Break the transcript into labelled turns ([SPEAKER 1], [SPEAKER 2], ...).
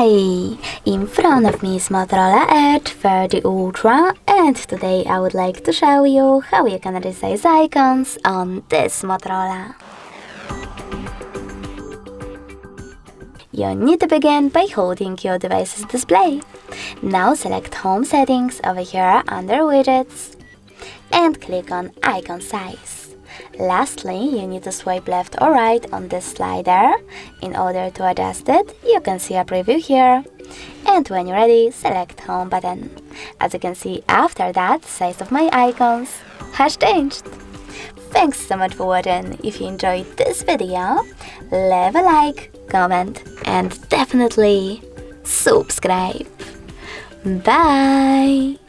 [SPEAKER 1] Hi! In front of me is Motorola Edge 30 Ultra, and today I would like to show you how you can resize icons on this Motorola. You need to begin by holding your device's display. Now select Home Settings over here under Widgets and click on Icon Size. Lastly, you need to swipe left or right on this slider. In order to adjust it, you can see a preview here. And when you're ready, select Home button. As you can see, after that, the size of my icons has changed. Thanks so much for watching. If you enjoyed this video, leave a like, comment, and definitely subscribe. Bye!